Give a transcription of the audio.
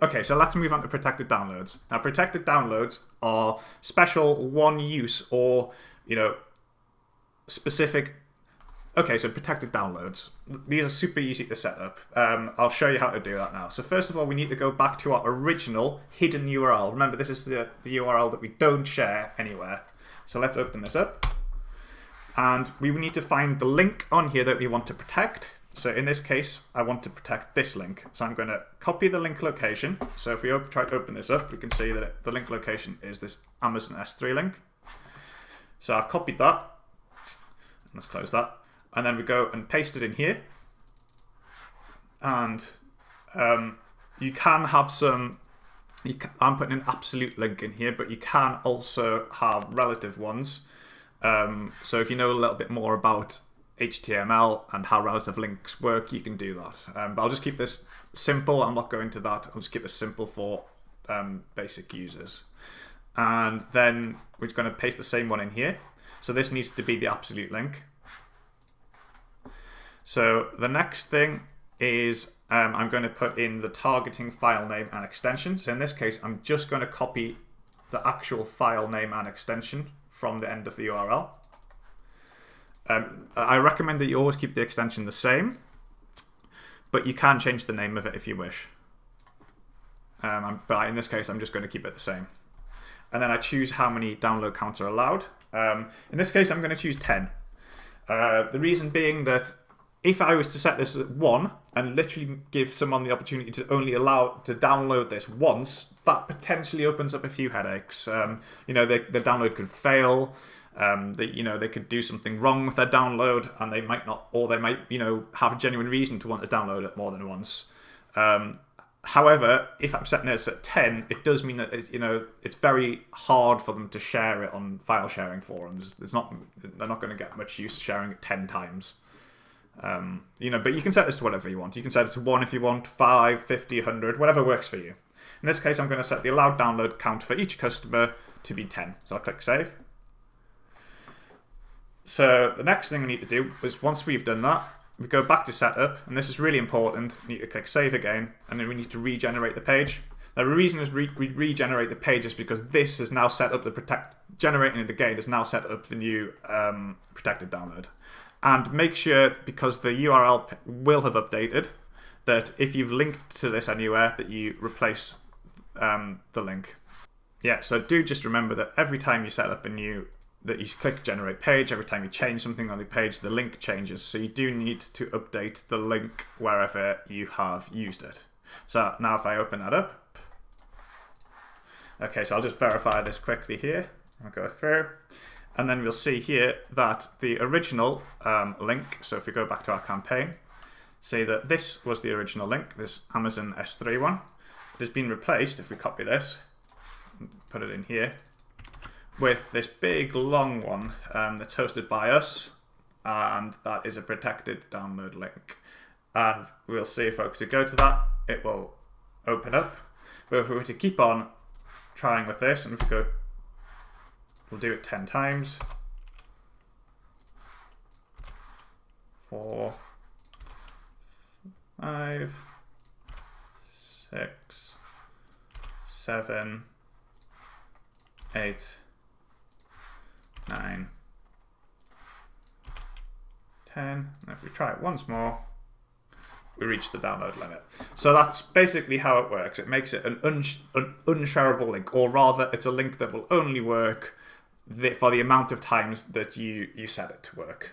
Okay, so let's move on to protected downloads. Now, protected downloads are special one-use or, specific. Okay, so protected downloads. These are super easy to set up. I'll show you how to do that now. So first of all, we need to go back to our original hidden URL. Remember, this is the URL that we don't share anywhere. So let's open this up. And we need to find the link on here that we want to protect. So in this case, I want to protect this link. So I'm going to copy the link location. So if we try to open this up, we can see that the link location is this Amazon S3 link. So I've copied that. Let's close that. And then we go and paste it in here. And you can have some, I'm putting an absolute link in here, but you can also have relative ones. So if you know a little bit more about HTML and how relative links work, you can do that. But I'll just keep this simple. I'm not going to that. I'll just keep it simple for basic users. And then we're going to paste the same one in here. So this needs to be the absolute link. So the next thing is I'm going to put in the targeting file name and extension. So in this case, I'm just going to copy the actual file name and extension from the end of the URL. I recommend that you always keep the extension the same, but you can change the name of it if you wish. But in this case, I'm just going to keep it the same. And then I choose how many download counts are allowed. In this case, I'm going to choose 10. The reason being that if I was to set this at 1 and literally give someone the opportunity to only allow to download this once, that potentially opens up a few headaches. The download could fail. They could do something wrong with their download, and they might not, or they might, have a genuine reason to want to download it more than once. However, if I'm setting this at 10, it does mean that it's very hard for them to share it on file sharing forums. They're not going to get much use sharing it 10 times. But you can set this to whatever you want. You can set it to 1 if you want, 5, 50, 100, whatever works for you. In this case, I'm going to set the allowed download count for each customer to be 10. So I'll click Save. So the next thing we need to do is, once we've done that, we go back to setup, and this is really important. We need to click Save again, and then we need to regenerate the page. Now the reason is we regenerate the page is because this is now set up generating it again has now set up the new protected download. And make sure, because the URL will have updated, that if you've linked to this anywhere, that you replace the link. Yeah, so do just remember that every time you set up that you click generate page, every time you change something on the page, the link changes. So you do need to update the link wherever you have used it. So now if I open that up, okay, so I'll just verify this quickly here. I'll go through. And then we'll see here that the original link, so if we go back to our campaign, say that this was the original link, this Amazon S3 one. It has been replaced, if we copy this, and put it in here, with this big long one that's hosted by us, and that is a protected download link. And we'll see if I were to go to that, it will open up. But if we were to keep on trying with this, and if we go, we'll do it 10 times. 4, 5, 6, 7, 8, 9, 10. And if we try it once more, we reach the download limit. So that's basically how it works. It makes it an unshareable link, or rather, it's a link that will only work for the amount of times that you set it to work.